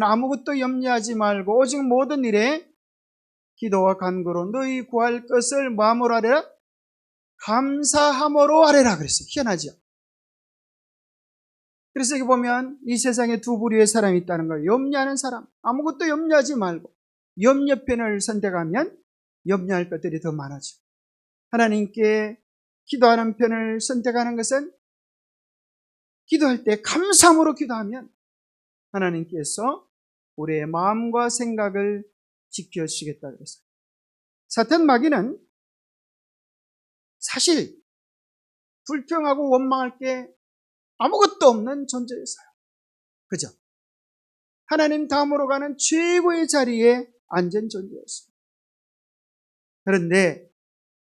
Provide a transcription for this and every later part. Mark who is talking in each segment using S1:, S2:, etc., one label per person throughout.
S1: 아무것도 염려하지 말고 오직 모든 일에 기도와 간구로 너희 구할 것을 마음으로 하래라? 감사함으로 하래라 그랬어요. 희한하죠? 그래서 여기 보면 이 세상에 두 부류의 사람이 있다는 거예요. 염려하는 사람, 아무것도 염려하지 말고 염려편을 선택하면 염려할 것들이 더 많아져. 하나님께 기도하는 편을 선택하는 것은 기도할 때 감사함으로 기도하면 하나님께서 우리의 마음과 생각을 지켜주시겠다 그랬어요. 사탄 마귀는 사실 불평하고 원망할 게 아무것도 없는 존재였어요. 그죠? 하나님 다음으로 가는 최고의 자리에 앉은 존재였어요. 그런데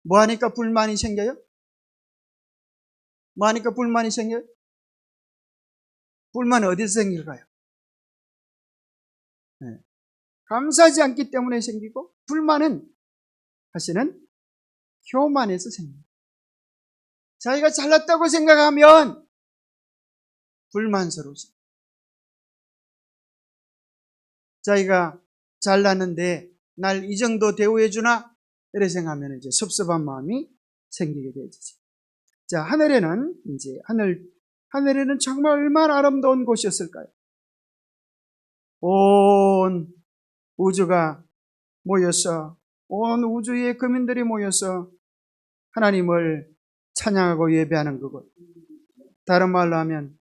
S1: 뭐 하니까 불만이 생겨요? 뭐 하니까 불만이 생겨요? 불만이 어디서 생길까요? 네. 감사하지 않기 때문에 생기고, 불만은 사실은 교만에서 생깁니다. 자기가 잘났다고 생각하면 불만스러우죠. 자기가 잘났는데 날 이 정도 대우해주나? 이렇게 생각하면 이제 섭섭한 마음이 생기게 되죠. 자, 하늘에는 이제 하늘에는 정말 얼마나 아름다운 곳이었을까요? 온 우주가 모여서, 온 우주의 거민들이 모여서 하나님을 찬양하고 예배하는 그곳. 다른 말로 하면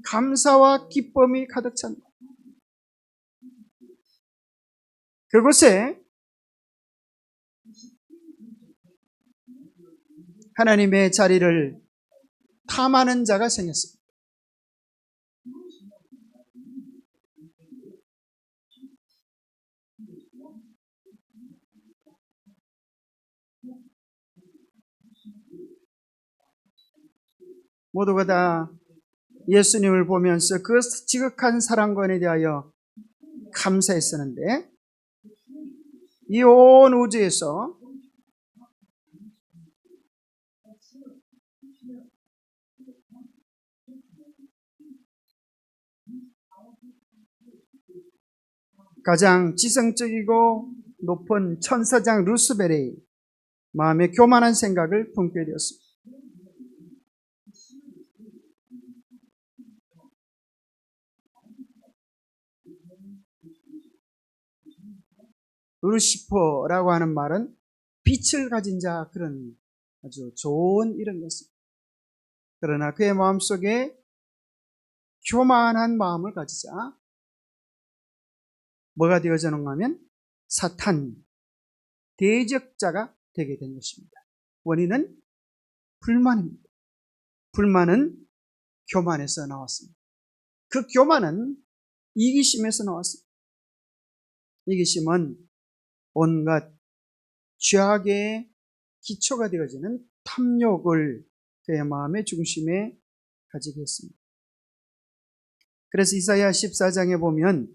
S1: 감사와 기쁨이 가득 찬 곳. 그곳에 하나님의 자리를 탐하는 자가 생겼습니다. 모두가 다 예수님을 보면서 그 지극한 사랑권에 대하여 감사했었는데, 이 온 우주에서 가장 지성적이고 높은 천사장 루스벨의 마음에 교만한 생각을 품게 되었습니다. 루시퍼라고 하는 말은 빛을 가진 자, 그런 아주 좋은 이름이었습니다. 그러나 그의 마음속에 교만한 마음을 가지자 뭐가 되어지는가 하면 사탄, 대적자가 되게 된 것입니다. 원인은 불만입니다. 불만은 교만에서 나왔습니다. 그 교만은 이기심에서 나왔습니다. 이기심은 온갖 죄악의 기초가 되어지는 탐욕을 그의 마음의 중심에 가지게 했습니다. 그래서 이사야 14장에 보면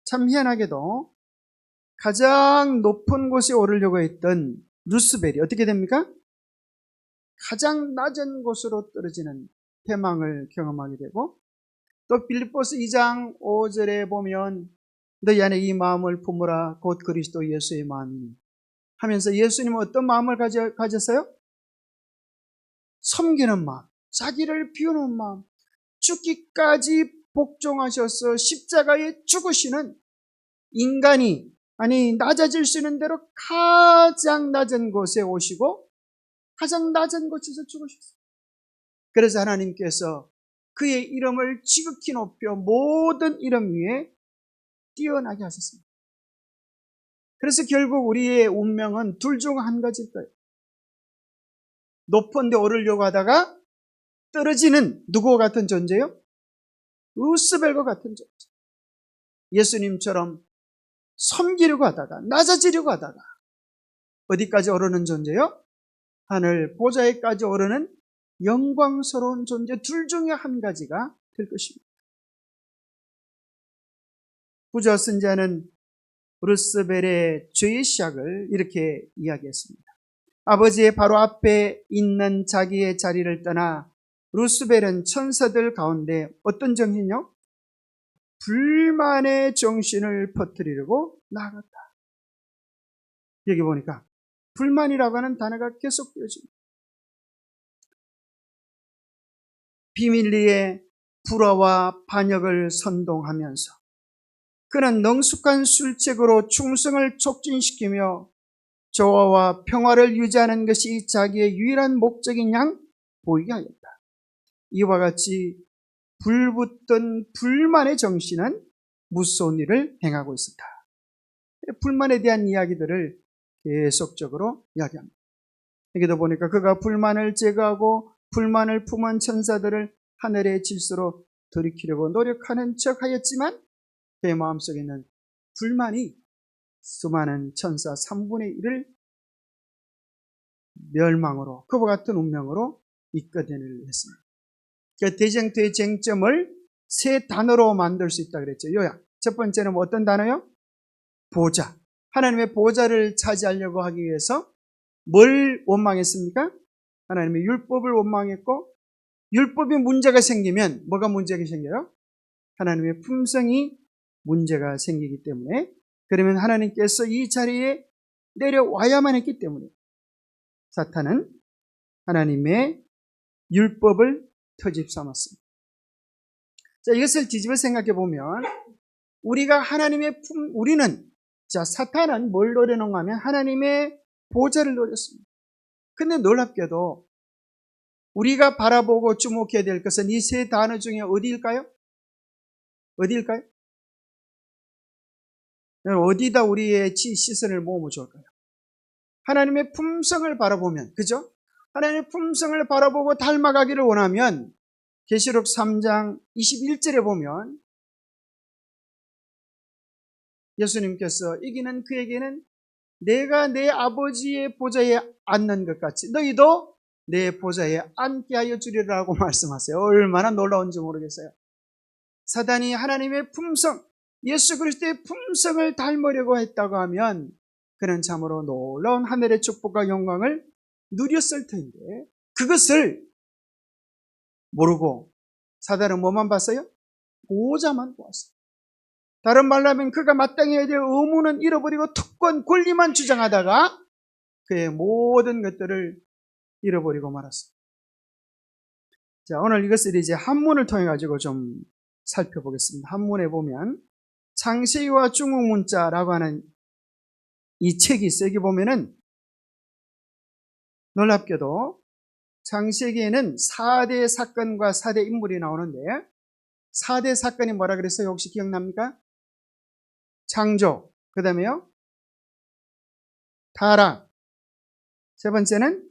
S1: 참 희한하게도 가장 높은 곳에 오르려고 했던 루스벨이 어떻게 됩니까? 가장 낮은 곳으로 떨어지는 패망을 경험하게 되고, 또 빌립보서 2장 5절에 보면 너희 안에 이 마음을 품으라 곧 그리스도 예수의 마음이니 하면서 예수님은 어떤 마음을 가졌어요? 섬기는 마음, 자기를 비우는 마음, 죽기까지 복종하셔서 십자가에 죽으시는 인간이, 아니 낮아질 수 있는 대로 가장 낮은 곳에 오시고 가장 낮은 곳에서 죽으셨어요. 그래서 하나님께서 그의 이름을 지극히 높여 모든 이름 위에 뛰어나게 하셨습니다. 그래서 결국 우리의 운명은 둘 중 한 가지일 거예요. 높은 데 오르려고 하다가 떨어지는 누구와 같은 존재요? 루스벨과 같은 존재. 예수님처럼 섬기려고 하다가, 낮아지려고 하다가 어디까지 오르는 존재요? 하늘 보좌에까지 오르는 영광스러운 존재, 둘 중에 한 가지가 될 것입니다. 부자 선지자는 루스벨의 죄의 시작을 이렇게 이야기했습니다. 아버지의 바로 앞에 있는 자기의 자리를 떠나 루스벨은 천사들 가운데 어떤 정신이요? 불만의 정신을 퍼뜨리려고 나아갔다. 여기 보니까 불만이라고 하는 단어가 계속 되어집니다. 비밀리에 불화와 반역을 선동하면서 그는 능숙한 술책으로 충성을 촉진시키며 조화와 평화를 유지하는 것이 자기의 유일한 목적인 양 보이게 하였다. 이와 같이 불붙던 불만의 정신은 무서운 일을 행하고 있었다. 불만에 대한 이야기들을 계속적으로 이야기합니다. 여기도 보니까 그가 불만을 제거하고 불만을 품은 천사들을 하늘의 질서로 돌이키려고 노력하는 척 하였지만 그의 마음속에 있는 불만이 수많은 천사 3분의 1을 멸망으로, 그와 같은 운명으로 이끌어내려 했습니다. 그 대쟁투의 쟁점을 세 단어로 만들 수 있다 그랬죠. 요약. 첫 번째는 어떤 단어요? 보좌. 하나님의 보좌를 차지하려고 하기 위해서 뭘 원망했습니까? 하나님의 율법을 원망했고, 율법이 문제가 생기면 뭐가 문제가 생겨요? 하나님의 품성이 문제가 생기기 때문에, 그러면 하나님께서 이 자리에 내려와야만 했기 때문에 사탄은 하나님의 율법을 터집 삼았습니다. 자, 이것을 뒤집어 생각해 보면 우리가 우리는, 사탄은 뭘 노려놓은 하면 하나님의 보좌를 노렸습니다. 근데 놀랍게도 우리가 바라보고 주목해야 될 것은 이 세 단어 중에 어디일까요? 어디일까요? 어디다 우리의 시선을 모으면 좋을까요? 하나님의 품성을 바라보면, 그죠? 하나님의 품성을 바라보고 닮아가기를 원하면 계시록 3장 21절에 보면 예수님께서 이기는 그에게는 내가 내 아버지의 보좌에 앉는 것 같이 너희도 내 보좌에 앉게 하여 주리라고 말씀하세요. 얼마나 놀라운지 모르겠어요. 사단이 하나님의 품성, 예수 그리스도의 품성을 닮으려고 했다고 하면 그는 참으로 놀라운 하늘의 축복과 영광을 누렸을 텐데 그것을 모르고 사단은 뭐만 봤어요? 보호자만 보았어요. 다른 말로 하면 그가 마땅히 해야 될 의무는 잃어버리고 특권, 권리만 주장하다가 그의 모든 것들을 잃어버리고 말았습니다. 자, 오늘 이것을 이제 한문을 통해 가지고 좀 살펴보겠습니다. 한문에 보면 창세기와 중국문자라고 하는 이 책이 있어요. 여기 보면은 놀랍게도 창세기에는 4대 사건과 4대 인물이 나오는데 4대 사건이 뭐라 그랬어요? 혹시 기억납니까? 창조, 그 다음에요 타락, 세 번째는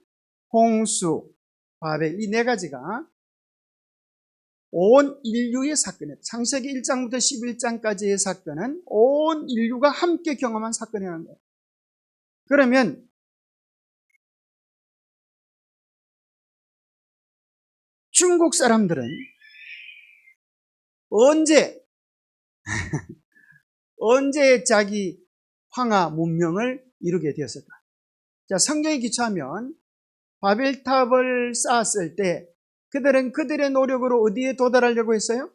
S1: 홍수, 바벨. 이 네 가지가 온 인류의 사건이에요. 창세기 1장부터 11장까지의 사건은 온 인류가 함께 경험한 사건이라는 거예요. 그러면 중국 사람들은 언제 자기 황하 문명을 이루게 되었을까? 자, 성경에 기초하면 바벨탑을 쌓았을 때 그들은 그들의 노력으로 어디에 도달하려고 했어요?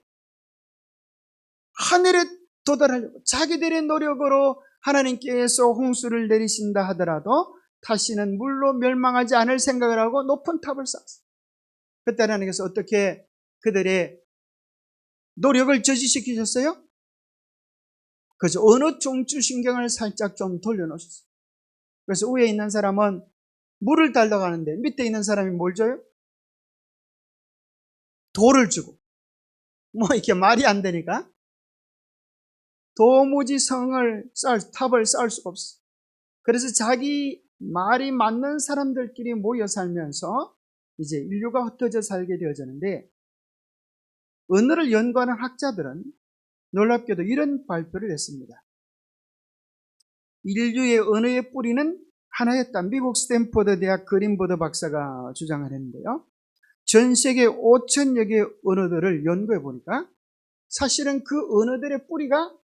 S1: 하늘에 도달하려고. 자기들의 노력으로 하나님께서 홍수를 내리신다 하더라도 다시는 물로 멸망하지 않을 생각을 하고 높은 탑을 쌓았어요. 그때 하나님께서 어떻게 그들의 노력을 저지시키셨어요? 그래서 어느 중추신경을 살짝 좀 돌려놓으셨어요. 그래서 위에 있는 사람은 물을 달러 가는데 밑에 있는 사람이 뭘 줘요? 돌을 주고. 뭐 이렇게 말이 안 되니까 도무지 탑을 쌓을 수가 없어요. 그래서 자기 말이 맞는 사람들끼리 모여 살면서 이제 인류가 흩어져 살게 되어졌는데, 언어를 연구하는 학자들은 놀랍게도 이런 발표를 했습니다. 인류의 언어의 뿌리는 하나였다. 미국 스탠퍼드 대학 그린버드 박사가 주장을 했는데요. 전 세계 5천여 개의 언어들을 연구해 보니까 사실은 그 언어들의 뿌리가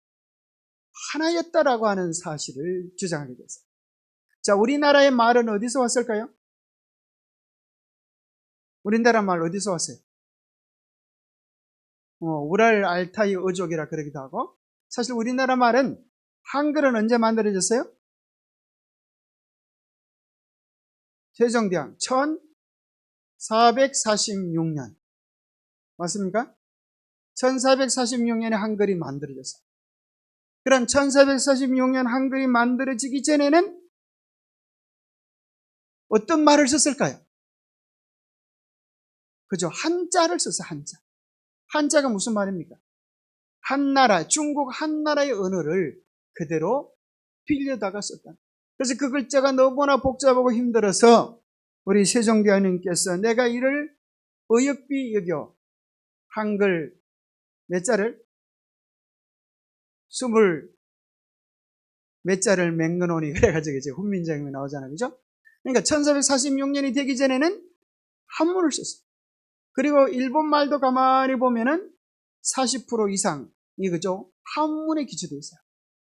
S1: 하나였다라고 하는 사실을 주장하게 됐어요. 자, 우리나라의 말은 어디서 왔을까요? 우리나라 말 어디서 왔어요? 우랄 알타이 어족이라 그러기도 하고, 사실 우리나라 말은 한글은 언제 만들어졌어요? 세종대왕 1446년 맞습니까? 1446년에 한글이 만들어졌어요. 그럼 1446년 한글이 만들어지기 전에는 어떤 말을 썼을까요? 그죠? 한자를 썼어요. 한자. 한자가 무슨 말입니까? 한나라, 중국 한나라의 언어를 그대로 빌려다가 썼다. 그래서 그 글자가 너무나 복잡하고 힘들어서 우리 세종대왕님께서 내가 이를 어역비 여겨 한글 몇 자를? 20몇 자를 맹근오니 그래가지고 이제 훈민정음이 나오잖아요. 그죠? 그러니까 1446년이 되기 전에는 한문을 썼어요. 그리고 일본 말도 가만히 보면은 40% 이상이 그죠? 한문에 기초되어 있어요.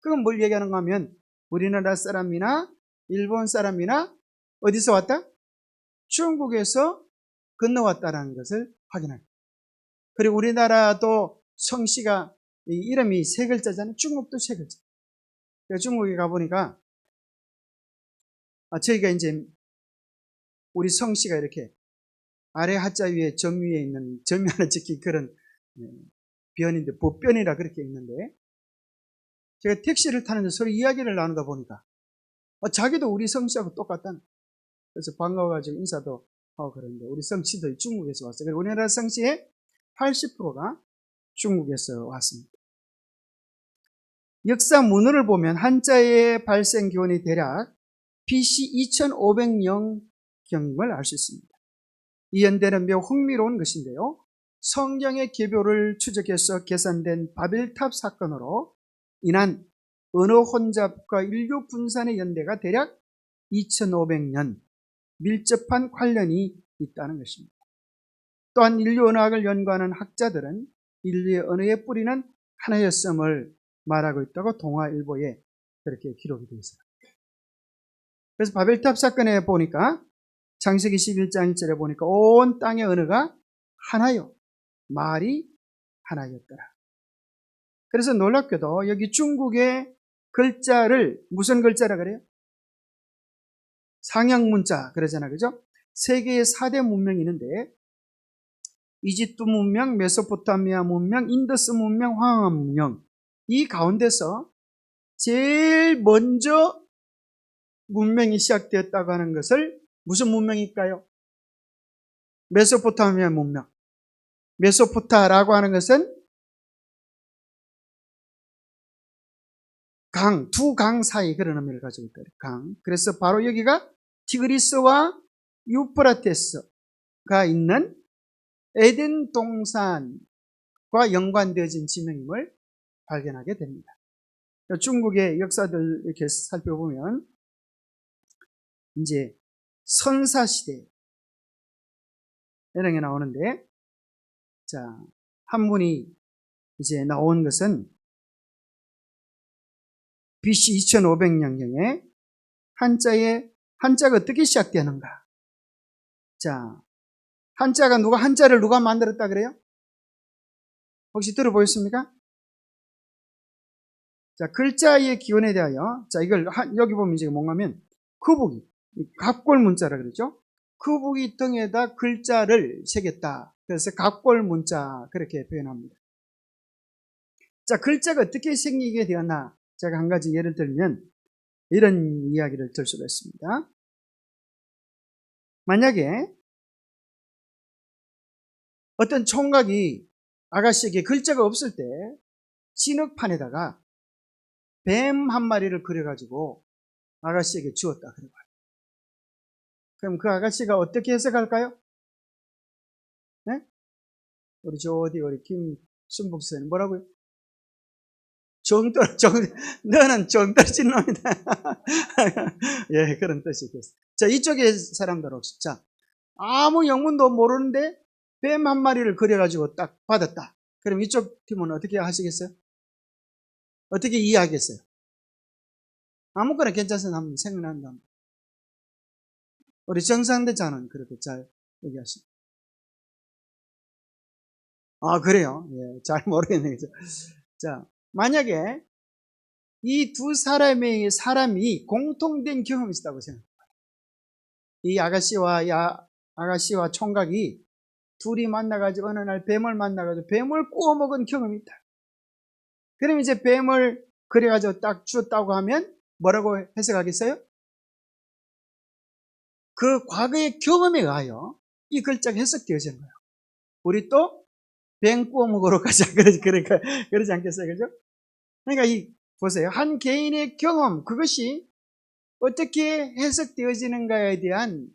S1: 그건 뭘 얘기하는가 하면 우리나라 사람이나 일본 사람이나 어디서 왔다? 중국에서 건너왔다라는 것을 확인합니다. 그리고 우리나라도 성씨가 이름이 세 글자잖아요. 중국도 세 글자. 중국에 가보니까 저희가 이제 우리 성씨가 이렇게 아래 하자 위에 점 위에 있는 점이 하나 찍힌 그런 변인데 법변이라 그렇게 있는데 제가 택시를 타는데 서로 이야기를 나누다 보니까 자기도 우리 성씨하고 똑같다는 그래서 반가워가지고 인사도 하고 그러는데 우리 성씨도 중국에서 왔어요. 그리고 우리나라 성씨의 80%가 중국에서 왔습니다. 역사 문헌을 보면 한자의 발생 기원이 대략 BC 2500년경임을 알 수 있습니다. 이 연대는 매우 흥미로운 것인데요. 성경의 계보를 추적해서 계산된 바벨탑 사건으로 인한 언어 혼잡과 인류 분산의 연대가 대략 2500년 밀접한 관련이 있다는 것입니다. 또한 인류 언어학을 연구하는 학자들은 인류의 언어의 뿌리는 하나였음을 말하고 있다고 동아일보에 그렇게 기록이 되어 있어요. 그래서 바벨탑 사건에 보니까 창세기 11장 1절에 보니까 온 땅의 언어가 하나요. 말이 하나였더라. 그래서 놀랍게도 여기 중국의 글자를 무슨 글자라 그래요? 상형문자 그러잖아요. 그죠? 세계의 4대 문명이 있는데 이집트 문명, 메소포타미아 문명, 인더스 문명, 황하 문명 이 가운데서 제일 먼저 문명이 시작되었다고 하는 것을 무슨 문명일까요? 메소포타미아 문명. 메소포타라고 하는 것은 두 강 사이 그런 의미를 가지고 있다. 강. 그래서 바로 여기가 티그리스와 유프라테스가 있는 에덴 동산과 연관되어진 지명임을 발견하게 됩니다. 중국의 역사들 이렇게 살펴보면 이제 선사시대 이런 게 나오는데 자, 한문이 이제 나온 것은 BC 2500년경에 한자가 어떻게 시작되는가? 자, 한자를 누가 만들었다 그래요? 혹시 들어보셨습니까? 자, 글자의 기원에 대하여, 자, 이걸, 여기 보면 이제 뭔가면, 거북이, 갑골문자라 그러죠? 거북이 등에다 글자를 새겼다. 그래서 갑골문자, 그렇게 표현합니다. 자, 글자가 어떻게 생기게 되었나? 제가 한 가지 예를 들면, 이런 이야기를 들 수가 있습니다. 만약에, 어떤 총각이 아가씨에게 글자가 없을 때, 진흙판에다가 뱀 한 마리를 그려가지고 아가씨에게 주었다. 그럼 그 아가씨가 어떻게 해석할까요? 네? 우리 김순복 선생님 뭐라고요? 너는 정 떨어진 놈이다. 예, 그런 뜻이 있겠어요. 자, 이쪽의 사람들 혹시, 자, 아무 영문도 모르는데 뱀 한 마리를 그려가지고 딱 받았다. 그럼 이쪽 팀은 어떻게 하시겠어요? 어떻게 이해하겠어요? 아무거나 괜찮습니다. 한번 생각난다. 우리 정상대자는 그렇게 잘 얘기하십니다. 아, 그래요? 예, 잘 모르겠네요. 자, 만약에 이 두 사람이 공통된 경험이 있다고 생각해요. 이 아가씨와 총각이 둘이 만나가지고 어느 날 뱀을 만나가지고 뱀을 구워 먹은 경험이 있다. 그럼 이제 뱀을 그래가지고 딱 주었다고 하면 뭐라고 해석하겠어요? 그 과거의 경험에 의하여 이 글자가 해석되어지는 거예요. 우리 또 뱀 구워 먹으러 가자. 그러지 않겠어요? 그죠? 그러니까 보세요. 한 개인의 경험, 그것이 어떻게 해석되어지는가에 대한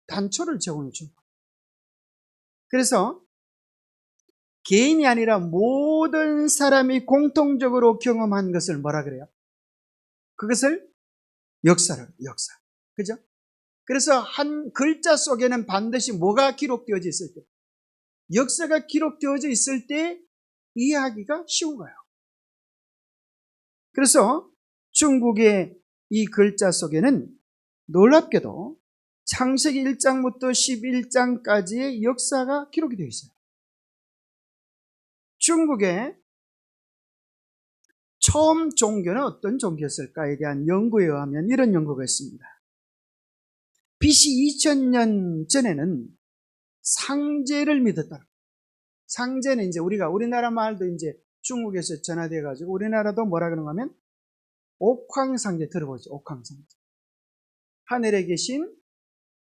S1: 단초를 제공해 준 거예요. 그래서 개인이 아니라 모든 사람이 공통적으로 경험한 것을 뭐라 그래요? 그것을 역사. 그죠? 그래서 한 글자 속에는 반드시 뭐가 기록되어져 있을 때, 역사가 기록되어져 있을 때 이해하기가 쉬운 거예요. 그래서 중국의 이 글자 속에는 놀랍게도 창세기 1장부터 11장까지의 역사가 기록이 되어 있어요. 중국의 처음 종교는 어떤 종교였을까에 대한 연구에 의하면 이런 연구가 있습니다. BC 2000년 전에는 상제를 믿었다. 상제는 이제 우리나라 말도 이제 중국에서 전화돼 가지고 우리나라도 뭐라 그러는가 하면 옥황상제 들어보죠. 옥황상제. 하늘에 계신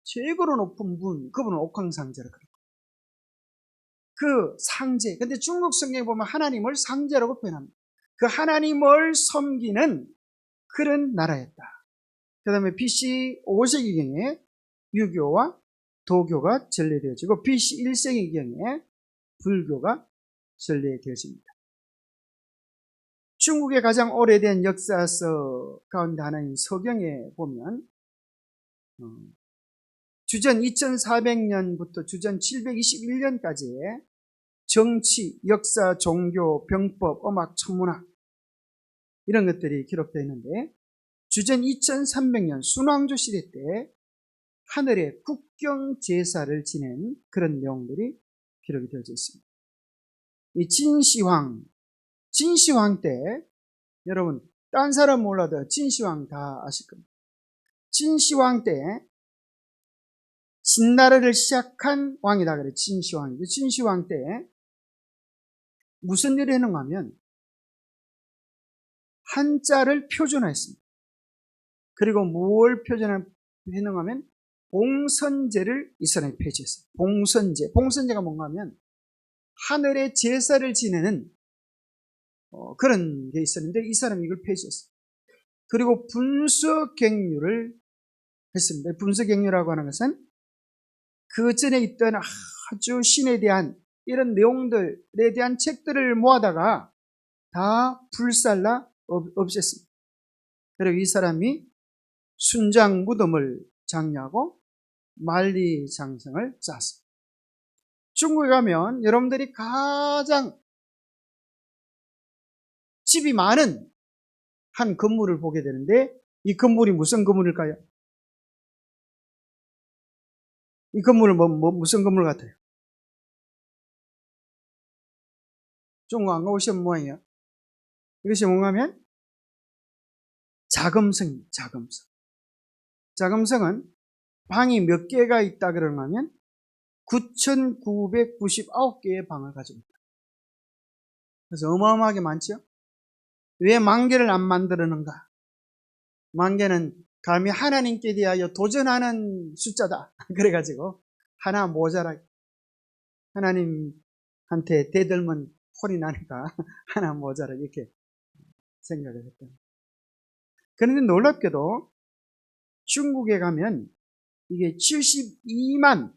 S1: 최고로 높은 분, 그분은 옥황상제라고 그래요. 그 상제. 근데 중국 성경에 보면 하나님을 상제라고 표현합니다. 그 하나님을 섬기는 그런 나라였다. 그 다음에 BC 5세기경에 유교와 도교가 전래되어지고 BC 1세기경에 불교가 전래되어집니다. 중국의 가장 오래된 역사서 가운데 하나인 서경에 보면 주전 2400년부터 주전 721년까지의 정치, 역사, 종교, 병법, 음악, 천문학 이런 것들이 기록되어 있는데 주전 2300년 순왕조 시대 때 하늘에 국경 제사를 지낸 그런 내용들이 기록이 되어져 있습니다. 이 진시황 때 여러분 딴 사람 몰라도 진시황 다 아실 겁니다. 진시황 때 진나라를 시작한 왕이다 그래. 진시황이죠. 진시황 때 무슨 일을 했는가 하면 한자를 표준화했습니다. 그리고 뭘 표준화했는가 하면 봉선제를 이 사람이 폐지했어요. 봉선제가 뭔가 하면 하늘에 제사를 지내는 그런 게 있었는데 이 사람이 이걸 폐지했어요. 그리고 분수경률을 했습니다. 분수경률이라고 하는 것은 그 전에 있던 아주 신에 대한 이런 내용들에 대한 책들을 모아다가 다 불살라 없앴습니다. 그리고 이 사람이 순장 무덤을 장려하고 만리장성을 쌓았습니다. 중국에 가면 여러분들이 가장 집이 많은 한 건물을 보게 되는데 이 건물이 무슨 건물일까요? 이 건물은 무슨 건물 같아요? 중국 안 가보시면 뭐예요? 이것이 뭔가 하면 자금성입니다. 자금성은 방이 몇 개가 있다 그러면 하면 9,999개의 방을 가지고 있다. 그래서 어마어마하게 많죠? 왜 10,000개를 안 만들었는가? 10,000개는 감히 하나님께 대하여 도전하는 숫자다. 그래가지고 하나 모자라 하나님한테 대들면 혼이 나니까 하나 모자라 이렇게 생각을 했다. 그런데 놀랍게도 중국에 가면 이게 72만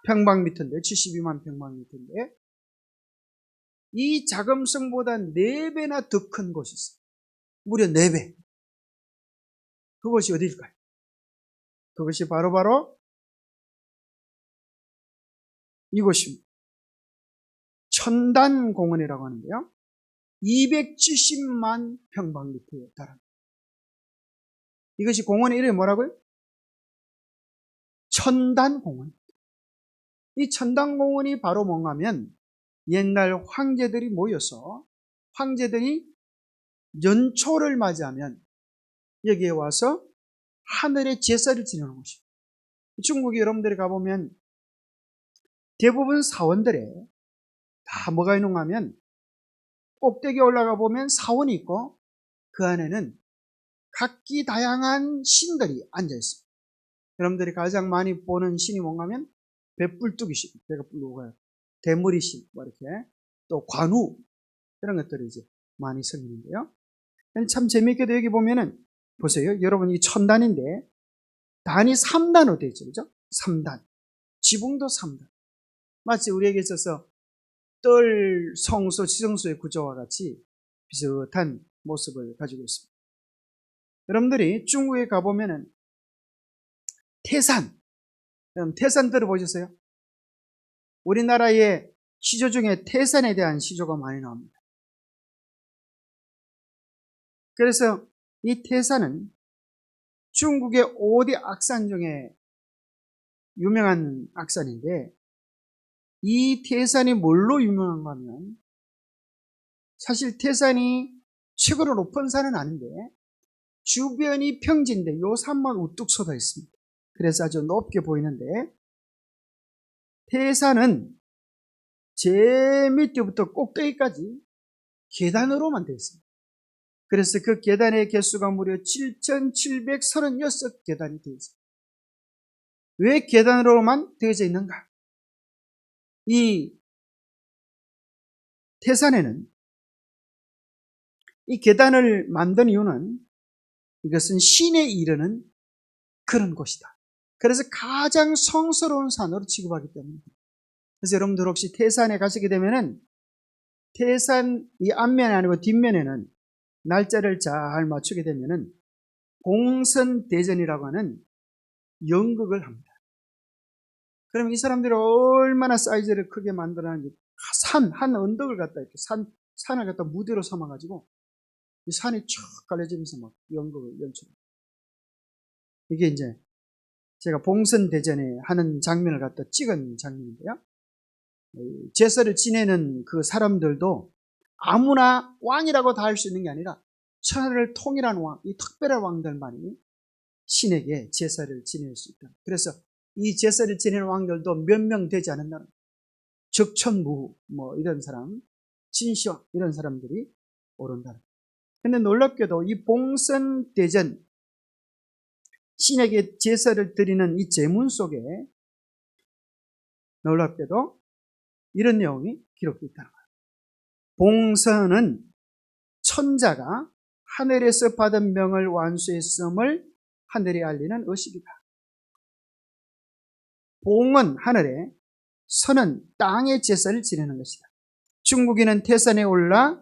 S1: 평방미터인데 72만 평방미터인데 이 자금성보다 4배나 더 큰 곳이 있어요. 무려 4배. 그것이 어디일까요? 그것이 바로 이곳입니다. 천단공원이라고 하는데요. 270만 평방미터에 달합니다. 이것이 공원의 이름이 뭐라고요? 천단공원. 이 천당공원이 바로 뭔가 하면 옛날 황제들이 모여서 황제들이 연초를 맞이하면 여기에 와서 하늘의 제사를 지내는 곳입니다. 중국에 여러분들이 가보면 대부분 사원들에 다 뭐가 있는가 하면 꼭대기에 올라가 보면 사원이 있고 그 안에는 각기 다양한 신들이 앉아 있습니다. 여러분들이 가장 많이 보는 신이 뭔가 하면 배불뚝이 신, 배가 불고요. 대머리 신, 뭐 이렇게 또 관우 이런 것들이 이제 많이 생기는데요. 참 재미있게도 여기 보면은 보세요. 여러분 이 천단인데 단이 3단으로 되어 있죠. 그죠? 3단. 지붕도 3단. 마치 우리에게 있어서 뜰, 성소, 지성소의 구조와 같이 비슷한 모습을 가지고 있습니다. 여러분들이 중국에 가보면은 태산, 태산 들어보셨어요? 우리나라의 시조 중에 태산에 대한 시조가 많이 나옵니다. 그래서 이 태산은 중국의 5대 악산 중에 유명한 악산인데 이 태산이 뭘로 유명한가 하면 사실 태산이 최고로 높은 산은 아닌데 주변이 평지인데 요 산만 우뚝 솟아 있습니다. 그래서 아주 높게 보이는데 태산은 제일 밑에부터 꼭대기까지 계단으로만 되어 있습니다. 그래서 그 계단의 개수가 무려 7,736계단이 되어 있습니다. 왜 계단으로만 되어져 있는가? 이 태산에는 이 계단을 만든 이유는 이것은 신에 이르는 그런 곳이다. 그래서 가장 성스러운 산으로 취급하기 때문입니다. 그래서 여러분들 혹시 태산에 가시게 되면은 태산 이 앞면이 아니고 뒷면에는 날짜를 잘 맞추게 되면은 봉선대전이라고 하는 연극을 합니다. 그럼 이 사람들이 얼마나 사이즈를 크게 만들어놨는지 한 언덕을 갖다 이렇게 산을 갖다 무대로 삼아가지고 이 산이 쭉 갈라지면서 막 연극을 연출합니다. 이게 이제 제가 봉선대전에 하는 장면을 갖다 찍은 장면인데요. 제사를 지내는 그 사람들도 아무나 왕이라고 다 할 수 있는 게 아니라 천하를 통일한 왕, 이 특별한 왕들만이 신에게 제사를 지낼 수 있다. 그래서 이 제사를 지내는 왕들도 몇 명 되지 않은 나라, 적천무후 뭐 이런 사람, 진시황 이런 사람들이 오른다. 근데 놀랍게도 이 봉선대전 신에게 제사를 드리는 이 제문 속에 놀랍게도 이런 내용이 기록되어 있다는 거예요. 봉선은 천자가 하늘에서 받은 명을 완수했음을 하늘에 알리는 의식이다. 봉은 하늘에, 선은 땅의 제사를 지내는 것이다. 중국인은 태산에 올라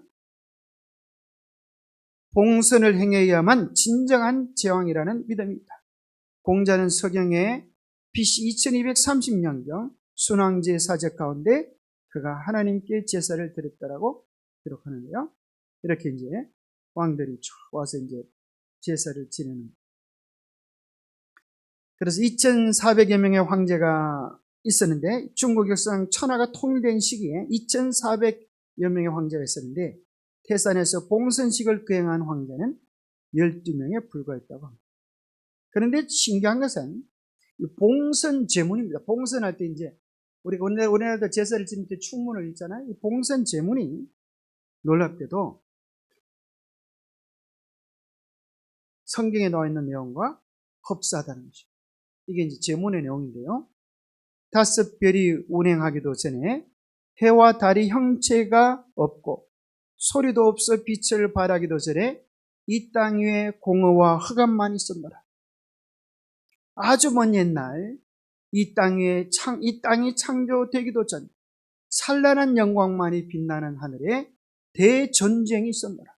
S1: 봉선을 행해야만 진정한 제왕이라는 믿음이다. 공자는 서경에 BC 2230년경 순왕제 사적 가운데 그가 하나님께 제사를 드렸다라고 기록하는데요. 이렇게 이제 왕들이 쭉 와서 이제 제사를 지내는. 그래서 2400여 명의 황제가 있었는데 중국 역사상 천하가 통일된 시기에 2400여 명의 황제가 있었는데 태산에서 봉선식을 거행한 황제는 12명에 불과했다고 합니다. 그런데 신기한 것은 봉선 제문입니다. 봉선할 때 이제 우리가 우리나라도 제사를 지낼 때 충문을 읽잖아요. 이 봉선 제문이 놀랍게도 성경에 나와 있는 내용과 흡사하다는 것이죠. 이게 이제 제문의 내용인데요. 5별이 운행하기도 전에 해와 달이 형체가 없고 소리도 없어 빛을 발하기도 전에 이 땅 위에 공허와 흑암만 있었노라. 아주 먼 옛날 이 땅이 창조되기도 전 찬란한 영광만이 빛나는 하늘에 대전쟁이 있었노라.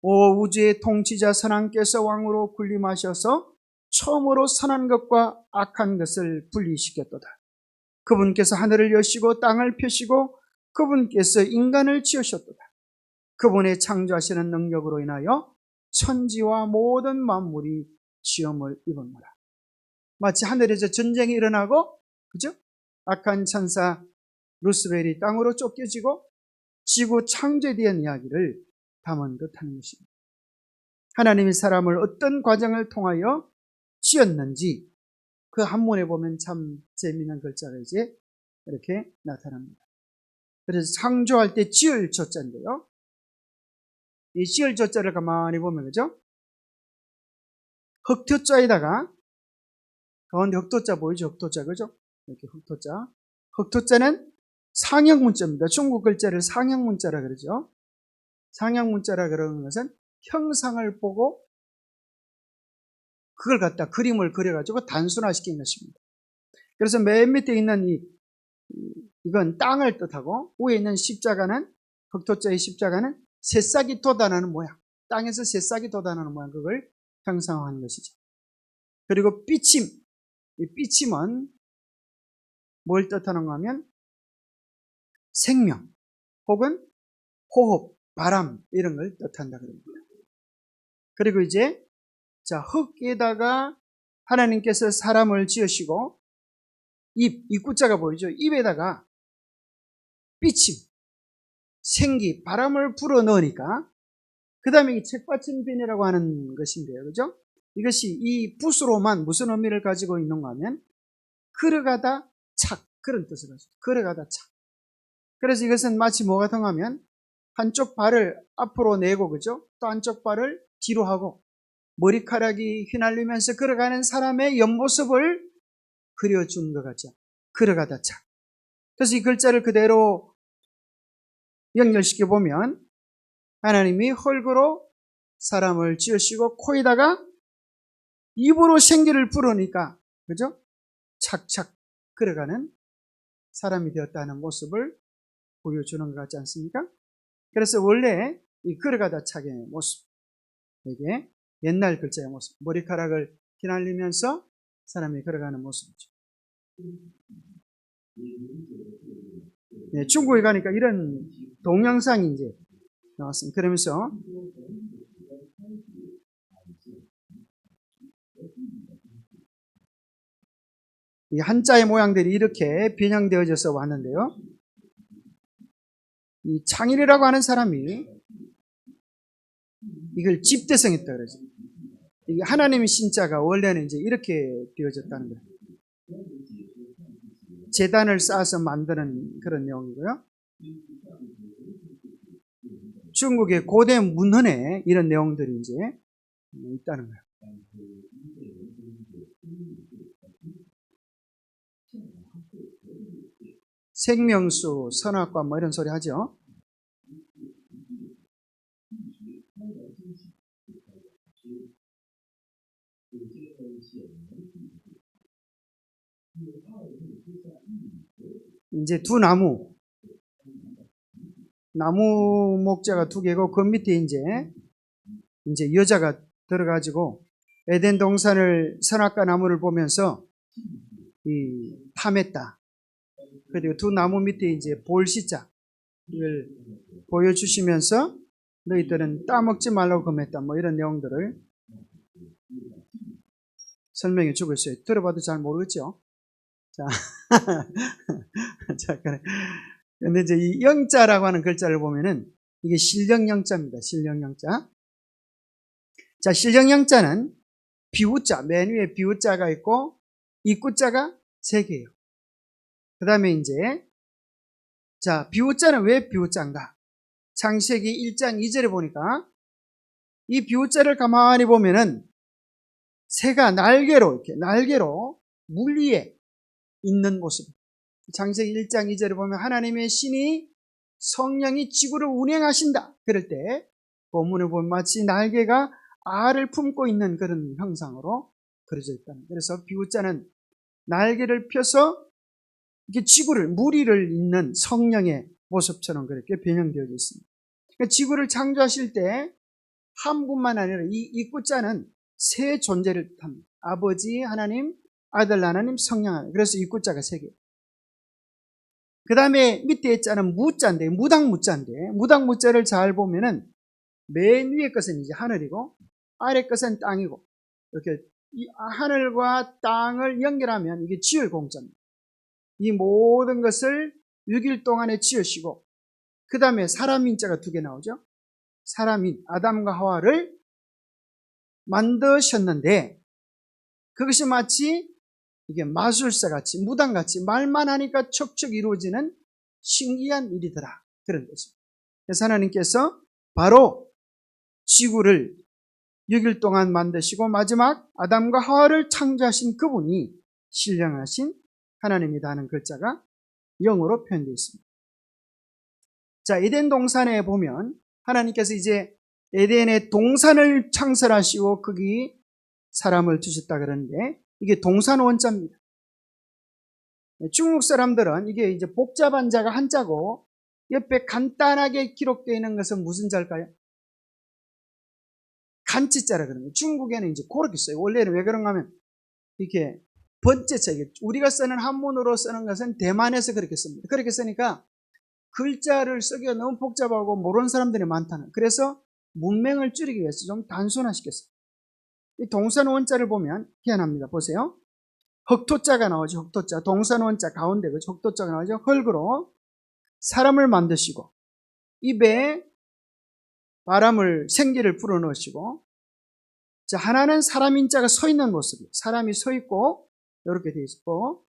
S1: 오 우주의 통치자 선왕께서 왕으로 군림하셔서 처음으로 선한 것과 악한 것을 분리시켰도다. 그분께서 하늘을 여시고 땅을 펴시고 그분께서 인간을 지으셨도다. 그분의 창조하시는 능력으로 인하여 천지와 모든 만물이 시험을 입었노라. 마치 하늘에서 전쟁이 일어나고, 그죠? 악한 천사 루스벨이 땅으로 쫓겨지고 지구 창조에 대한 이야기를 담은 듯한 것입니다. 하나님이 사람을 어떤 과정을 통하여 지었는지 그 한문에 보면 참 재미있는 글자가 이제 이렇게 나타납니다. 그래서 창조할 때 지을 조자인데요. 이 지을 조자를 가만히 보면 그죠? 흑토자에다가 가운데 흑토자 보이죠? 흑토자 그죠? 이렇게 흑토자. 흑토자는 상형 문자입니다. 중국 글자를 상형 문자라 그러죠. 상형 문자라 그러는 것은 형상을 보고 그걸 갖다 그림을 그려가지고 단순화시킨 것입니다. 그래서 맨 밑에 있는 이건 땅을 뜻하고 위에 있는 십자가는 흑토자의 십자가는 새싹이 돋아나는 모양, 땅에서 새싹이 돋아나는 모양, 그걸 형상화한 것이죠. 그리고 삐침, 이 삐침은 뭘 뜻하는가 하면 생명 혹은 호흡, 바람 이런 걸 뜻한다 그럽니다. 그리고 이제 자 흙에다가 하나님께서 사람을 지으시고 입구자가 보이죠? 입에다가 삐침, 생기, 바람을 불어 넣으니까 그 다음에 책받침빈이라고 하는 것인데요. 그죠? 이것이 이 붓으로만 무슨 의미를 가지고 있는가 하면 걸어가다 착 그런 뜻을 가지고 걸어가다 착. 그래서 이것은 마치 뭐 같은가 하면 한쪽 발을 앞으로 내고 그죠? 또 한쪽 발을 뒤로 하고 머리카락이 휘날리면서 걸어가는 사람의 옆모습을 그려준 것 같죠. 걸어가다 착. 그래서 이 글자를 그대로 연결시켜 보면 하나님이 흙으로 사람을 지으시고 코에다가 입으로 생기를 불으니까 그죠? 착착 걸어가는 사람이 되었다는 모습을 보여주는 것 같지 않습니까? 그래서 원래 이 걸어가다 착의 모습, 이게 옛날 글자의 모습, 머리카락을 휘날리면서 사람이 걸어가는 모습이죠. 네, 중국에 가니까 이런 동영상이 이제 나왔습니다. 그러면서 이 한자의 모양들이 이렇게 변형되어져서 왔는데요. 이 창일이라고 하는 사람이 이걸 집대성했다 그러죠. 이게 하나님의 신자가 원래는 이제 이렇게 되어졌다는 거예요. 재단을 쌓아서 만드는 그런 내용이고요. 중국의 고대 문헌에 이런 내용들이 이제 있다는 거예요. 생명수, 선악과 뭐 이런 소리 하죠. 이제 두 나무 목자가 두 개고 그 밑에 이제 여자가 들어가지고 에덴 동산을 선악과 나무를 보면서 탐했다. 그리고 두 나무 밑에 이제 볼시자 이걸 보여주시면서 너희들은 따먹지 말라고 금했다. 뭐 이런 내용들을 설명해 주고 있어요. 들어봐도 잘 모르겠죠? 자, 자, 그래. 근데 이제 이 영자라고 하는 글자를 보면은 이게 실령영자입니다. 실령영자. 자, 실령영자는 비우자, 맨 위에 비우자가 있고 입구자가 3개예요. 그 다음에 이제 자, 비우자는 왜 비우자인가? 창세기 1장 2절에 보니까 이 비우자를 가만히 보면은 새가 날개로 물 위에 있는 모습. 창세기 1장 2절에 보면 하나님의 신이 성령이 지구를 운행하신다. 그럴 때 본문을 보면 마치 날개가 알을 품고 있는 그런 형상으로 그려져 있다는 거예요. 그래서 비우자는 날개를 펴서 이게 지구를 물 위를 잇는 성령의 모습처럼 그렇게 변형되어 있습니다. 그러니까 지구를 창조하실 때 한 분만 아니라 이 구자는 세 존재를 뜻합니다. 아버지 하나님, 아들 하나님, 성령 하나님. 그래서 이 구자가 3개. 그 다음에 밑에 자는 무자인데, 무당무자인데, 무당무자를 잘 보면은 맨 위에 것은 이제 하늘이고, 아래 것은 땅이고, 이렇게 이 하늘과 땅을 연결하면 이게 지을 공자입니다. 이 모든 것을 6일 동안에 지으시고 그 다음에 사람인자가 2개 나오죠. 사람인 아담과 하와를 만드셨는데 그것이 마치 이게 마술사같이 무당같이 말만 하니까 척척 이루어지는 신기한 일이더라. 그런 거죠. 그래서 하나님께서 바로 지구를 6일 동안 만드시고 마지막 아담과 하와를 창조하신 그분이 신령하신 하나님이다 하는 글자가 영어로 표현되어 있습니다. 자, 에덴 동산에 보면 하나님께서 이제 에덴의 동산을 창설하시고 거기 사람을 두셨다 그러는데 이게 동산 원자입니다. 중국 사람들은 이게 이제 복잡한 자가 한자고 옆에 간단하게 기록되어 있는 것은 무슨 자일까요? 간치자라 그러는 거예요. 중국에는 이제 그렇게 써요. 원래는 왜 그런가 하면 이렇게 번째자, 우리가 쓰는 한문으로 쓰는 것은 대만에서 그렇게 씁니다. 그렇게 쓰니까 글자를 쓰기가 너무 복잡하고 모르는 사람들이 많다는. 그래서 문맹을 줄이기 위해서 좀 단순화시켰어요. 이 동산 원자를 보면 희한합니다. 보세요. 흑토자가 나오죠. 흑토자. 동산 원자 가운데 그 흑토자가 나오죠. 흙으로 사람을 만드시고 입에 바람을 생기를 불어넣으시고 자, 하나는 사람인자가 서 있는 모습이에요. 사람이 서 있고 이렇게 되어 있고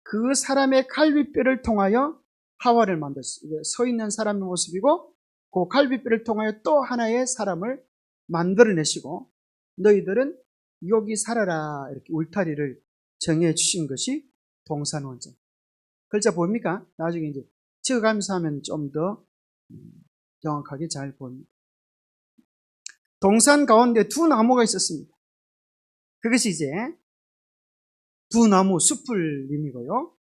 S1: 그 사람의 갈비뼈를 통하여 하와를 만들었어요. 서 있는 사람의 모습이고 그 갈비뼈를 통하여 또 하나의 사람을 만들어내시고 너희들은 여기 살아라 이렇게 울타리를 정해 주신 것이 동산원자. 글자 보입니까? 나중에 이제 찍어가면서 하면 좀 더 정확하게 잘 보입니다. 동산 가운데 2 나무가 있었습니다. 그것이 이제 2 나무 숲을 의미고요.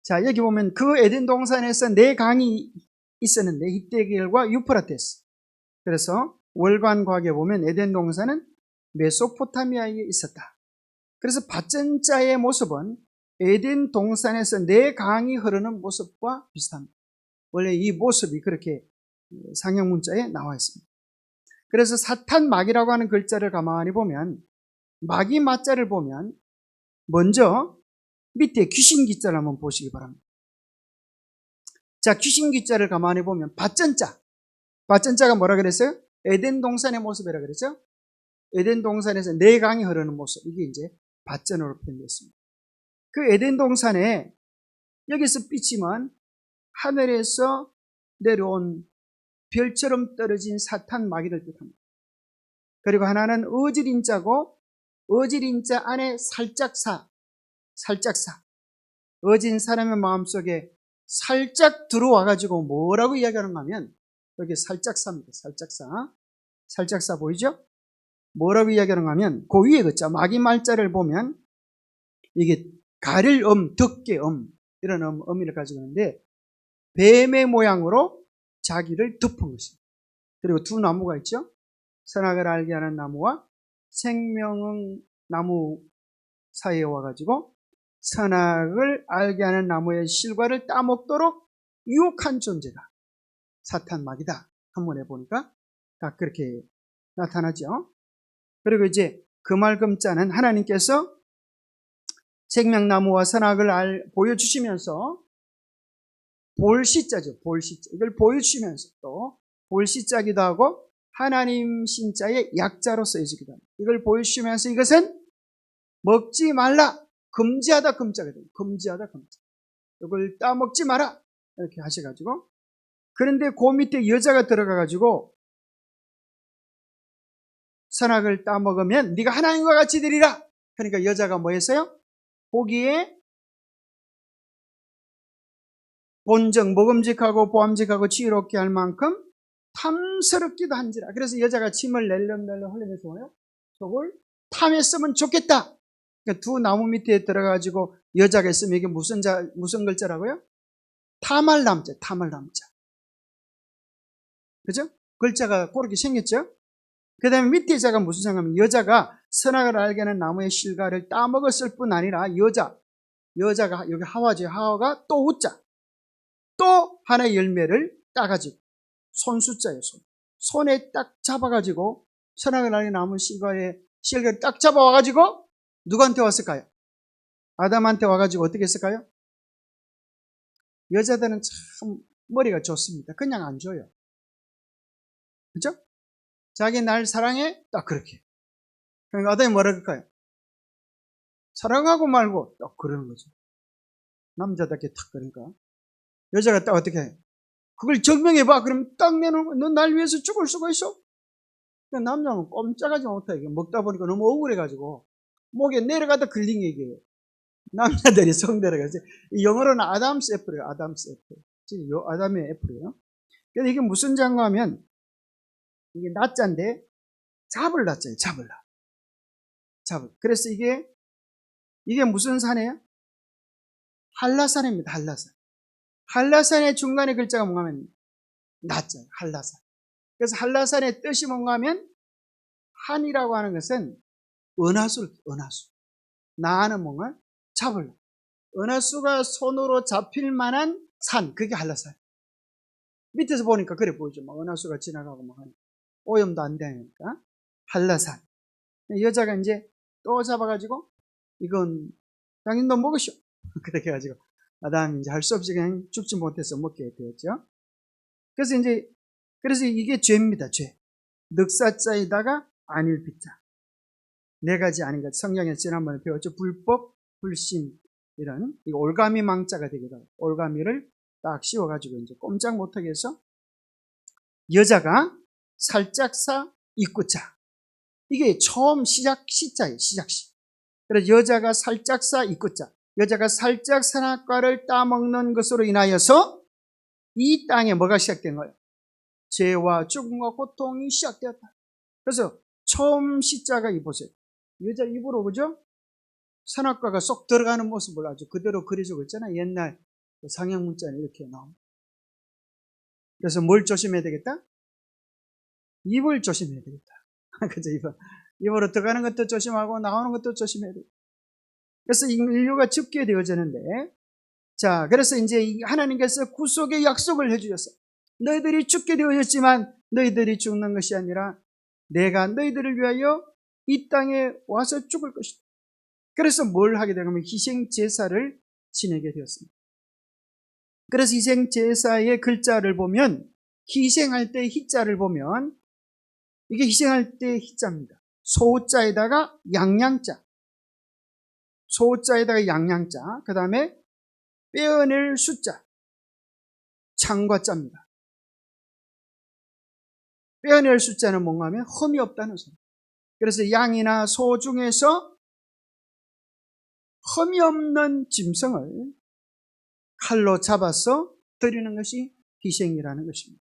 S1: 자, 여기 보면 그 에덴 동산에서 4강이 있었는데 히데길과 유프라테스. 그래서 월간 과학에 보면 에덴 동산은 메소포타미아에 있었다. 그래서 밭전자의 모습은 에덴 동산에서 4강이 흐르는 모습과 비슷합니다. 원래 이 모습이 그렇게 상형문자에 나와 있습니다. 그래서 사탄막이라고 하는 글자를 가만히 보면 막이 마자를 보면 먼저 밑에 귀신 기자를 한번 보시기 바랍니다. 자, 귀신 기자를 가만히 보면 밭전자. 밭전자가 뭐라 그랬어요? 에덴 동산의 모습이라 그랬죠? 에덴 동산에서 4강이 흐르는 모습. 이게 이제 밭전으로 표현됐습니다. 그 에덴 동산에 여기서 비치면 하늘에서 내려온 별처럼 떨어진 사탄 마귀를 뜻합니다. 그리고 하나는 어질인자고 어질인자 안에 살짝사. 어진 사람의 마음속에 살짝 들어와가지고 뭐라고 이야기하는가 하면 여기 살짝사입니다. 살짝사 보이죠? 뭐라고 이야기하는가 하면 그 위에 글자 마귀 말자를 보면 이게 가릴 덕계 이런 의미를 가지고 있는데 뱀의 모양으로 자기를 덮은 것입니다. 그리고 2 나무가 있죠. 선악을 알게 하는 나무와 생명의 나무 사이에 와가지고 선악을 알게 하는 나무의 실과를 따먹도록 유혹한 존재다. 사탄 마귀다. 한문에 보니까 다 그렇게 나타나죠. 그리고 이제 금알금자는 하나님께서 생명나무와 선악을 보여주시면서 볼시자죠. 볼시자. 이걸 보여주시면서 또 볼시자기도 하고 하나님 신자의 약자로 쓰여지기도 합니다. 이걸 보여주시면서 이것은 먹지 말라. 금지하다 금자가 돼요. 금지하다 금자. 이걸 따먹지 마라. 이렇게 하셔가지고 그런데 그 밑에 여자가 들어가가지고 선악을 따먹으면 네가 하나님과 같이 되리라. 그러니까 여자가 뭐 했어요? 보기에 본적, 먹음직하고 보암직하고 지혜롭게 할 만큼 탐스럽기도 한지라. 그래서 여자가 침을 낼름낼름 흘리면서 뭐예요? 저걸 탐했으면 좋겠다. 그러니까 2 나무 밑에 들어가가지고 여자가 있으면 이게 무슨 글자라고요? 탐할 남자. 그죠? 글자가 그렇게 생겼죠? 그 다음에 밑에 자가 무슨 상관이면 여자가 선악을 알게 하는 나무의 실과를 따먹었을 뿐 아니라 여자가 여기 하와죠. 하와가 또 웃자. 또 하나의 열매를 따가지고 손수자예요. 손에 딱 잡아가지고 선악을 알게 나무 실과의 실과를 딱 잡아와가지고 누구한테 왔을까요? 아담한테 와가지고 어떻게 했을까요? 여자들은 참 머리가 좋습니다. 그냥 안 줘요. 그죠? 자기 날 사랑해? 딱 그렇게. 그러니까 아담이 뭐라 그럴까요? 사랑하고 말고 딱 그러는 거죠. 남자답게 탁 그러니까. 여자가 딱 어떻게 해? 그걸 증명해봐. 그럼 딱 내놓은 너 날 위해서 죽을 수가 있어? 그러니까 남자는 꼼짝하지 못하게 먹다 보니까 너무 억울해가지고 목에 내려가다 걸린 얘기예요. 남자들이 성대로 가서 영어로는 아담스 애플이에요. 아담스 애플. 아담의 애플이에요. 근데 이게 무슨 장가 하면 이게 낮자인데 잡을 낮자예요. 잡을. 그래서 이게 무슨 산이에요? 한라산입니다. 한라산. 한라산의 중간에 글자가 뭔가 하면 낮자예요. 한라산. 그래서 한라산의 뜻이 뭔가 하면 한이라고 하는 것은 은하수. 나는 뭔가 잡을. 은하수가 손으로 잡힐 만한 산. 그게 한라산. 밑에서 보니까 그래 보이죠. 막 은하수가 지나가고 막 오염도 안 되니까. 한라산. 여자가 이제 또 잡아가지고 이건 당신 너 먹으시오. 그렇게 해가지고 아담이 이제 할 수 없이 그냥 죽지 못해서 먹게 되었죠. 그래서 이게 죄입니다. 죄. 늑사자에다가 안일비자. 네 가지 아닌 것. 성경에서 지난번에 배웠죠. 불법, 불신 이런 올가미 망자가 되기도 하고 올가미를 딱 씌워가지고 이제 꼼짝 못하게 해서 여자가 살짝사 입구자. 이게 처음 시자예요. 시작시. 그래서 여자가 살짝사 입구자. 여자가 살짝 선악과를 따먹는 것으로 인하여서 이 땅에 뭐가 시작된 거예요? 죄와 죽음과 고통이 시작되었다. 그래서 처음 시자가 이보세요. 여자 입으로 그죠? 선악과가 쏙 들어가는 모습을 아주 그대로 그려주고 있잖아요. 옛날 상형 문자는 이렇게 나옵니다. 그래서 뭘 조심해야 되겠다? 입을 조심해야 되겠다. 그죠? 입으로 들어가는 것도 조심하고 나오는 것도 조심해야 되겠다. 그래서 인류가 죽게 되어지는데, 자, 그래서 이제 하나님께서 구속의 약속을 해주셨어요. 너희들이 죽게 되어졌지만 너희들이 죽는 것이 아니라 내가 너희들을 위하여 이 땅에 와서 죽을 것이다. 그래서 뭘 하게 되냐면 희생 제사를 지내게 되었습니다. 그래서 희생 제사의 글자를 보면 희생할 때 희자를 보면 이게 희생할 때 희자입니다. 소자에다가 양양자. 소자에다가 양양자. 그 다음에 빼어낼 숫자. 창과자입니다. 빼어낼 숫자는 뭔가 하면 흠이 없다는 소리. 그래서 양이나 소 중에서 흠이 없는 짐승을 칼로 잡아서 드리는 것이 희생이라는 것입니다.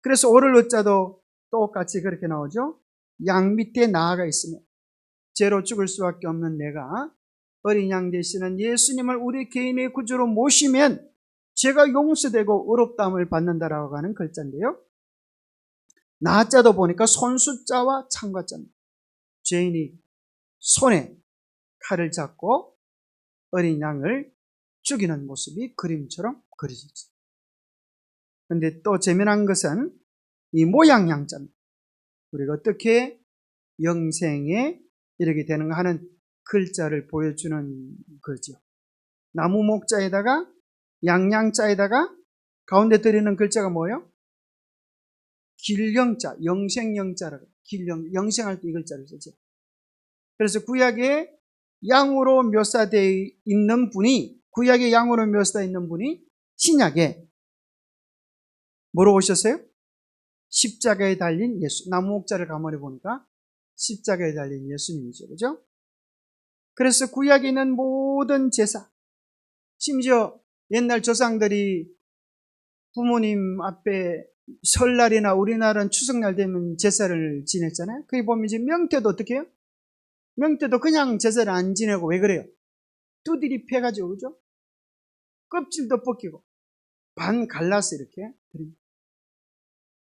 S1: 그래서 오를 어자도 똑같이 그렇게 나오죠. 양 밑에 나아가 있으면 죄로 죽을 수밖에 없는 내가 어린 양 되시는 예수님을 우리 개인의 구주로 모시면 죄가 용서되고 의롭다함을 받는다라고 하는 글자인데요. 나자도 보니까 손숫자와 창과자입니다. 죄인이 손에 칼을 잡고 어린 양을 죽이는 모습이 그림처럼 그려졌습니다. 그런데 또 재미난 것은 이 모양 양자입니다. 우리가 어떻게 영생에 이렇게 되는가 하는 글자를 보여주는 거죠. 나무 목자에다가 양양자에다가 가운데 들이는 글자가 뭐예요? 길영자, 영생영자라고. 영생할 때 이 글자를 쓰죠. 그래서 구약에 양으로 묘사되어 있는 분이, 구약의 양으로 묘사되어 있는 분이 신약에 뭐로 오셨어요? 십자가에 달린 예수. 나무 목자를 가만히 보니까 십자가에 달린 예수님이죠. 그죠? 그래서 구약에 있는 모든 제사, 심지어 옛날 조상들이 부모님 앞에 설날이나 우리나라는 추석날 되면 제사를 지냈잖아요. 거기 보면 이제 명태도 어떻게 해요? 명태도 그냥 제사를 안 지내고 왜 그래요? 두드리 패가지고, 그죠? 껍질도 벗기고 반 갈라서 이렇게 드립니다.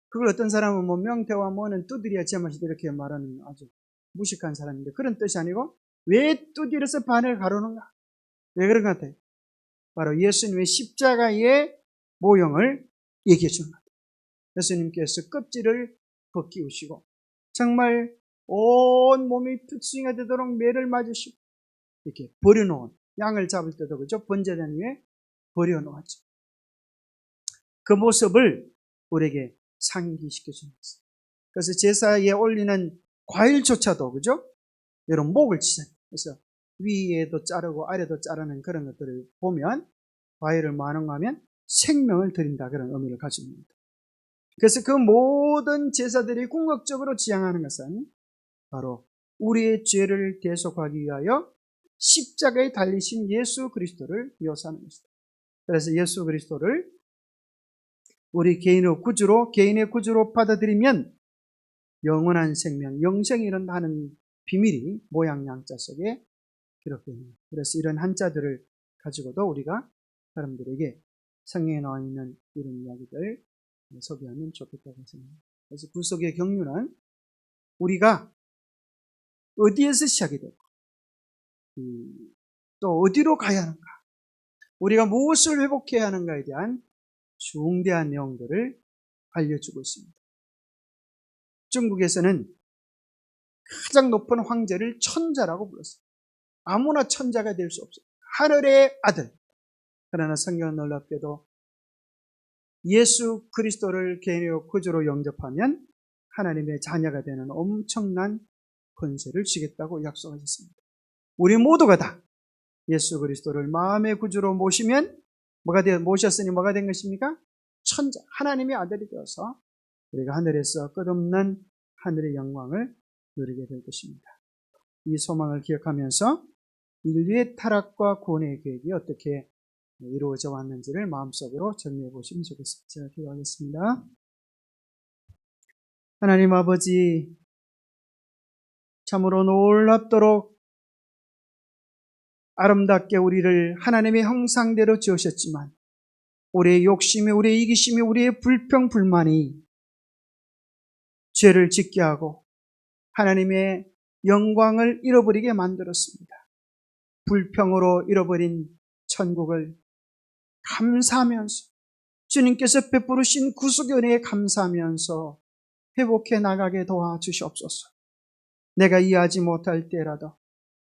S1: 그걸 어떤 사람은 뭐 명태와 뭐는 두드려야 제맛이 이렇게 말하는 아주 무식한 사람인데, 그런 뜻이 아니고 왜 두드려서 반을 가르는가? 왜 그런 것 같아요? 바로 예수님의 십자가의 모형을 얘기해 주는 것 같아요. 예수님께서 껍질을 벗기우시고 정말 온 몸이 특수가 되도록 매를 맞으시고 이렇게 버려놓은, 양을 잡을 때도 그죠? 번제단 위에 버려놓았죠. 그 모습을 우리에게 상기시켜 주는 것입니다. 그래서 제사에 올리는 과일조차도, 그죠? 여러분, 목을 치잖아요. 그래서 위에도 자르고 아래도 자르는 그런 것들을 보면 과일을 많은가하면 생명을 드린다, 그런 의미를 가지고 있습니다. 그래서 그 모든 제사들이 궁극적으로 지향하는 것은 바로 우리의 죄를 대속하기 위하여 십자가에 달리신 예수 그리스도를 묘사하는 것입니다. 그래서 예수 그리스도를 우리 개인의 구주로 받아들이면 영원한 생명, 영생이 이룬다는 비밀이 모양 양자 속에 기록되어 있습니다. 그래서 이런 한자들을 가지고도 우리가 사람들에게 성경에 나와 있는 이런 이야기들 소개하면 좋겠다고 생각합니다. 그래서 구속의 경륜은 우리가 어디에서 시작이 되고 또 어디로 가야 하는가, 우리가 무엇을 회복해야 하는가에 대한 중대한 내용들을 알려주고 있습니다. 중국에서는 가장 높은 황제를 천자라고 불렀어요. 아무나 천자가 될 수 없어요. 하늘의 아들. 그러나 성경은 놀랍게도 예수 그리스도를 개인의 구주로 영접하면 하나님의 자녀가 되는 엄청난 권세를 주겠다고 약속하셨습니다. 우리 모두가 다 예수 그리스도를 마음의 구주로 모시면 모셨으니 뭐가 된 것입니까? 천자, 하나님의 아들이 되어서 우리가 하늘에서 끝없는 하늘의 영광을 누리게 될 것입니다. 이 소망을 기억하면서 인류의 타락과 구원의 계획이 어떻게 이루어져 왔는지를 마음속으로 정리해 보시면 좋겠습니다. 제가 기도하겠습니다. 하나님 아버지, 참으로 놀랍도록 아름답게 우리를 하나님의 형상대로 지으셨지만 우리의 욕심이, 우리의 이기심이, 우리의 불평불만이 죄를 짓게 하고 하나님의 영광을 잃어버리게 만들었습니다. 불평으로 잃어버린 천국을 감사하면서 주님께서 베푸르신 구속의 은혜에 감사하면서 회복해 나가게 도와주시옵소서. 내가 이해하지 못할 때라도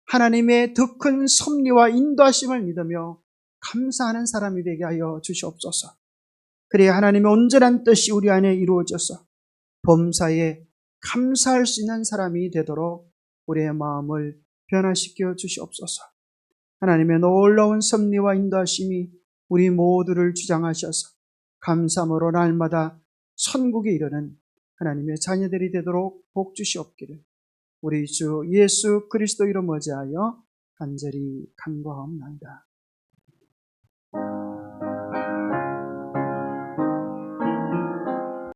S1: 하나님의 더 큰 섭리와 인도하심을 믿으며 감사하는 사람이 되게 하여 주시옵소서. 그래야 하나님의 온전한 뜻이 우리 안에 이루어져서 범사에 감사할 수 있는 사람이 되도록 우리의 마음을 변화시켜 주시옵소서. 하나님의 놀라운 섭리와 인도하심이 우리 모두를 주장하셔서 감사함으로 날마다 천국에 이르는 하나님의 자녀들이 되도록 복 주시옵기를 우리 주 예수 그리스도 이름 어지하여 간절히 간구하옵나이다.